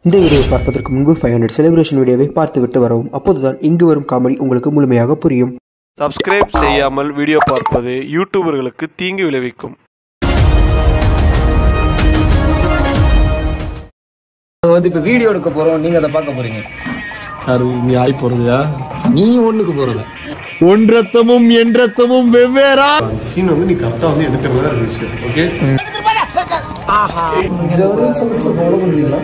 இந்த வீடியோவை பார்ப்பதற்கு முன்பு 500 செலிப்ரேஷன் வீடியோவை பார்த்துவிட்டு வரவும். அப்போதுதான் இங்கு வரும் காமெடி உங்களுக்கு முழுமையாக புரியும். சப்ஸ்கிரைப் செய்யாமல் வீடியோ பார்ப்பது யூடியூபர்களுக்கு தீங்கு விளைவிக்கும். இப்ப வீடியோ எடுக்க போறோம், நீங்க அதை பார்க்க போறீங்க. நீ ஆய் போறதா? நீ ஒண்ணுக்கு போறத ஒன் ரத்தமும் என் ரத்தமும் வெவ்வேறா சீன் வந்து நீ கரெக்டா வந்து எடுக்கிறதா ஒரு விஷயம். ஓகே, ஃபாலோ பண்றீங்களா?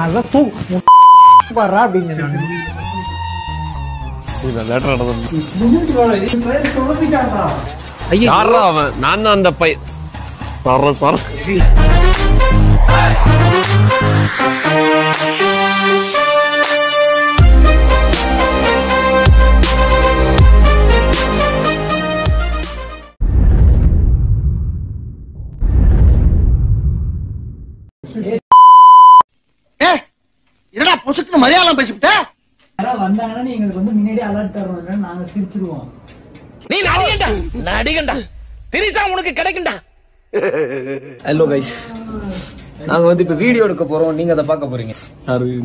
அதான் தூ பாறா அப்படிங்க. இது லேட்டர் நடந்து. ஐயா யாரா அவன்? நான் தான் அந்த பை சர சர என்னடா பொசுக்கு மலையாளம் பேசிவிட்ட? வந்தாங்கன்னா நீ எங்களுக்கு வந்து முன்னாடியே அலர்ட் தரணும், நாங்க சிரிச்சிருவோம். நீ நடிகண்டா திரிசா உனக்கு கிடைக்கும்டா. ஹலோ கைஸ், நாங்க வந்து இப்ப வீடியோ எடுக்க போறோம், நீங்க அதை பார்க்க போறீங்க.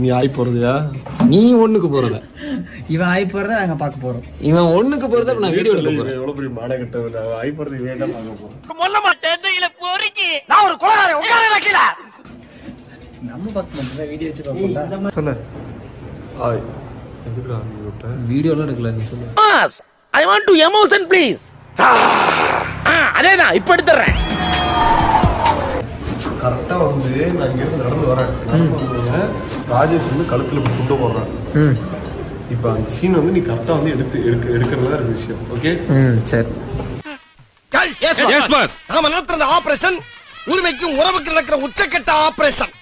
நீ ஆய் போறதா? நீ ஒண்ணுக்கு போறத இவன் ஆகி போறத நாங்க பார்க்க போறோம். இவன் ஒண்ணுக்கு போறத நான் வீடியோ எடுக்க போறேன். எவ்வளவு பெரிய மாட கட்ட ஆய் போறது வேண்டாம் பார்க்க போறோம். மொல்ல மாட்டேன் போறீங்க. நான் ஒரு கொலகாரன் உட்கார வைக்கல. நம்ம பார்க்க மாட்டோம், வீடியோ வச்சு பார்ப்போம். சொல்லு, ஆய் எதுக்குடா நீ விட்ட? வீடியோலாம் எடுக்கல, நீ சொல்லு. Boss, I want to emotion please. அதேதான் இப்ப எடுத்துறேன். கரெக்டா வந்து நான் இங்க இருந்து நடந்து வரேன். ராஜேஷ் வந்து கழுத்துல குண்டு போடுறான். இப்ப அந்த சீன் வந்து நீ கரெக்டா வந்து எடுக்கிறதா ஒரு விஷயம். ஓகே, சரி. எஸ் பாஸ், நாம நடத்துற ஆபரேஷன் உரிமைக்கும் உறவுக்கு நடக்கிற உச்சக்கட்ட ஆபரேஷன்.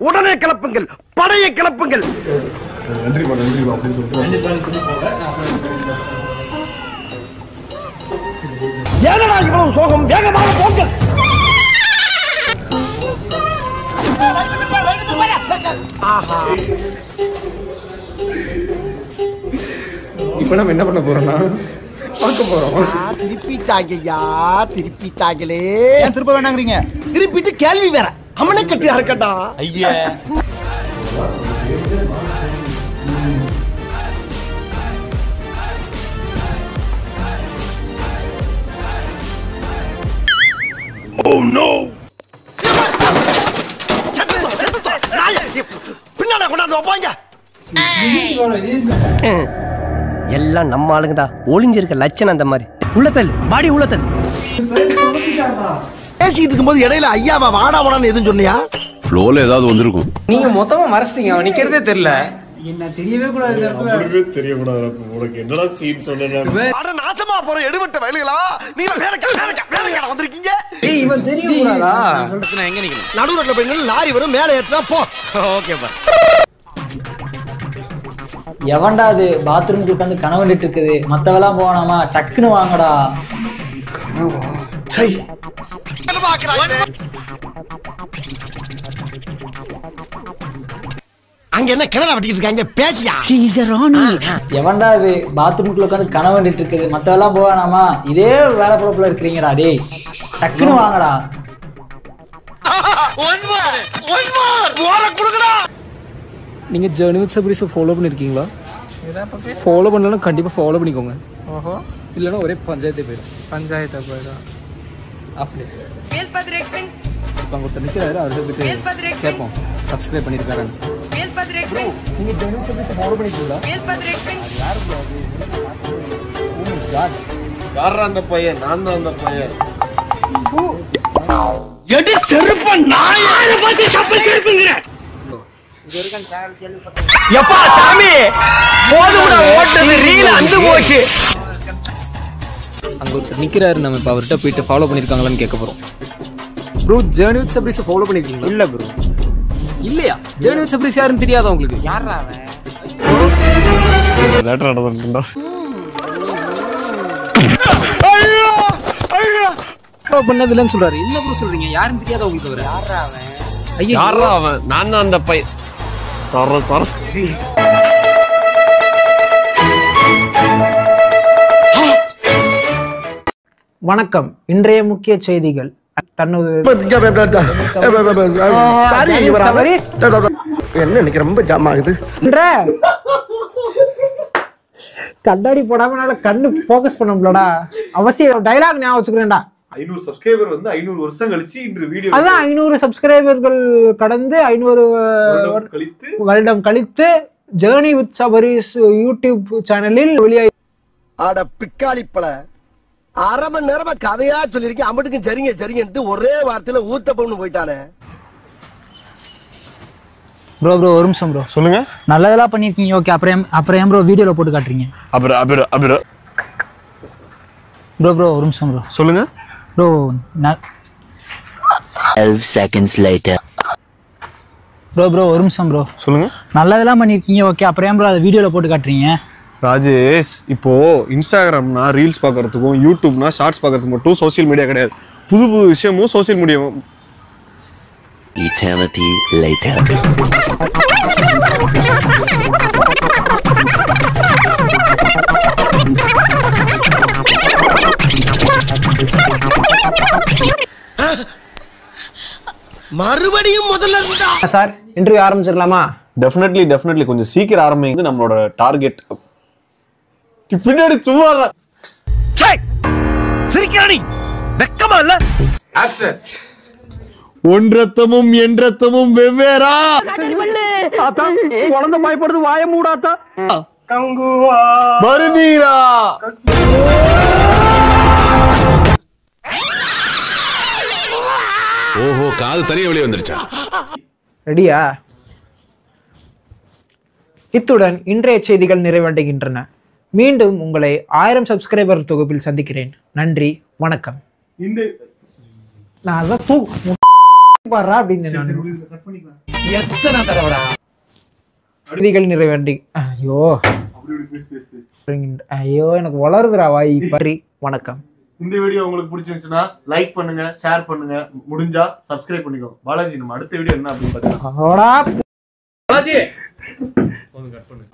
உடனே கிளப்புங்கள், படையை கிளப்புங்கள். நன்றிமா நன்றிமா அப்படின்னு சொல்லிட்டு ஏனடா இவ்வளவு சோகம்? வேகமாக போங்கள். இப்ப நம்ம என்ன பண்ண போறோம்னா பார்க்க போறோம். திருப்பிட்டாங்கய்யா, திருப்பிட்டாங்களே. ஏன் திருப்ப வேணாங்கிறீங்க? திருப்பிட்டு கேள்வி வேற. அம்மனை கட்டி அறக்கட்டா ஐயா. பின்னால கொண்டாந்து வைப்பாங்க. எல்லாம் நம்ம ஆளுங்கதான். ஒளிஞ்சிருக்க லட்சணம் அந்த மாதிரி. உள்ளத்தல் பாடி உள்ளத்தல். பேசிட்டு இருக்கும்போது இடையில ஐயாவா வாடா வாடான்னு எதுவும் சொன்னியா? ஃப்ளோல ஏதாவது வந்திருக்கும். நீங்க மொத்தமா மறைச்சிட்டீங்க, அவன் நிக்கிறதே தெரியல. என்ன தெரியவே கூடாது. தெரியக்கூடாது. உனக்கு என்னடா சீன் சொன்னேன்? அட நாசமா போற எடுபட்ட வயலுகளா, நீங்க வேலைக்கார வந்திருக்கீங்க. ஏய், இவன் தெரிய கூடாதா? எங்க நிக்கணும்? நடு ரோட்ல போய் நின்னு லாரி வரும், மேலே ஏத்துனா போ. ஓகேப்பா. எவன்டா அது பாத்ரூமுக்கு உட்காந்து கனவண்டிட்டு இருக்குது? மத்தவெல்லாம் போனாமா, டக்குன்னு வாங்கடா. அங்க என்ன கிணறு வெட்டிட்டு இருக்காங்க? பேசியா? எவன்டா அது பாத்ரூமுக்குள்ள உட்காந்து கனவண்டிட்டு இருக்குது? மத்தவெல்லாம் போனாமா, இதே வேலை பொழப்புல இருக்கிறீங்கடா. டேய், டக்குன்னு வாங்கடா. நீங்க ஜர்னி வித் சபரிஸை ஃபாலோ பண்ணிருக்கீங்களா? ஃபாலோ பண்ணலன்னா கண்டிப்பா ஃபாலோ பண்ணிக்கோங்க. ஓஹோ, இல்லைன்னா ஒரே பஞ்சாயத்தை போயிடும். பஞ்சாயத்தை போயிடும். இப்போ அங்கே ஒருத்தர் நிற்கிறாரு, அவர்கிட்ட கேட்போம் சப்ஸ்கிரைப் பண்ணியிருக்காரு. நீங்க ஜர்னி வித் சபரிஸை ஃபாலோ பண்ணிருக்கீங்களா? யாரா அந்த பையன்? நான் தான் அந்த பையன். எடி செருப்ப நாயார பத்தி சப்பல் செருப்புங்கற. எப்பா சாமி, போடுடா ஓட்டது ரீல் அந்து போச்சு. அங்கே ஒருத்தர் நிற்கிறாரு, நம்ம இப்போ அவர்கிட்ட போயிட்டு ஃபாலோ பண்ணியிருக்காங்களான்னு கேட்க போகிறோம். ப்ரோ, ஜர்னி வித் சபரிஸை ஃபாலோ பண்ணியிருக்கீங்களா? இல்லை ப்ரோ. இல்லையா? ஜர்னி வித் சபரிஸ் யாருன்னு தெரியாதா உங்களுக்கு? யாரா அவன்? லேட்டர் நடந்துட்டா. பண்ணது இல்லைன்னு சொல்றாரு. என்ன ப்ரோ சொல்றீங்க? யாருன்னு தெரியாதா உங்களுக்கு? அவர் யாரா அவன்? ஐயா, யாரா அவன்? நான் தான் அந்த பையன். சர சர வணக்கம். இன்றைய முக்கிய செய்திகள். என்ன இன்னைக்கு ரொம்ப ஜாம் ஆகுது. கண்ணாடி போடாம கண்ணு போக்கஸ் பண்ண முடியலடா. அவசியம் டைலாக் ஞாபகம் வச்சுக்கிறேன்டா. 500 சப்ஸ்கிரைபர் வந்து 500 வருஷம் கழிச்சு இன்று வீடியோ அதான் 500 சப்ஸ்கிரைபர்கள் கடந்து 500 வருடம் கழித்து ஜேர்னி வித் சபரிஸ் யூடியூப் சேனலில் வெளியாகி ஆட பிக்காளிப்பல அரை மணி நேரமா கதையா சொல்லிருக்கேன். அம்பட்டுக்கும் சரிங்க சரிங்கன்ட்டு ஒரே வார்த்தையில ஊத்தப்பம்னு போயிட்டானே. ப்ரோ ஒரு நிமிஷம் ப்ரோ. சொல்லுங்க. நல்லதெல்லாம் பண்ணிருக்கீங்க. ஓகே, அப்புறம் ப்ரோ வீடியோல போட்டு காட்டுறீங்க. ப்ரோ ஒரு நிமிஷம் ப்ரோ. சொல்லுங்க ப்ரோ. 12 seconds later. ப்ரோ ஒரு நிமிஷம் ப்ரோ. சொல்லுங்க. நல்லதெல்லாம் பண்ணிருக்கீங்க. ஓகே, அப்புறம் ப்ரோ அதை வீடியோல போட்டு காட்டுறீங்க. ராஜேஷ், இப்போ இன்ஸ்டாகிராம்னா ரீல்ஸ் பார்க்கறதுக்கும் யூடியூப்னா ஷார்ட்ஸ் பார்க்கறதுக்கு மட்டும் சோசியல் மீடியா கிடையாது. புது விஷயமும் சோசியல் மீடியா. Eternity later. மறுபடியும் முதல்ல இருந்தா சார் இன்டர்வியூ ஆரம்பிச்சிடலாமா? டெஃபினெட்லி கொஞ்சம் சீக்கிரம் ஆரம்பிங்க. நம்மளோட டார்கெட் பின்னாடி சும்மா சிரிக்கிறானி வெக்கமா இல்ல? ஆக்சன். ஒன் ரத்தமும் என் ரத்தமும் வெவ்வேறா. குழந்தை பயப்படுது, வாய மூடாத்தா. மருதீரா. ஓஹோ, காது தனியா வெளியே வந்துருச்சா? ரெடியா? இத்துடன் இன்றைய செய்திகள் நிறைவடைகின்றன. மீண்டும் உங்களை 1000 சப்ஸ்கிரைபர் தொகுப்பில் சந்திக்கிறேன். நன்றி, வணக்கம். நான் அதான் எத்தனை தடவைடா செய்திகள் நிறைவண்டி. ஐயோ எனக்கு வளருதுடா வாய் பறி. வணக்கம். இந்த வீடியோ உங்களுக்கு பிடிச்சிருந்துச்சுன்னா லைக் பண்ணுங்க, ஷேர் பண்ணுங்க, முடிஞ்சா சப்ஸ்கிரைப் பண்ணிக்கோங்க. பாலாஜி, நம்ம அடுத்த வீடியோ என்ன அப்படின்னு பாத்தீங்கன்னா பாலாஜி கட் பண்ணு.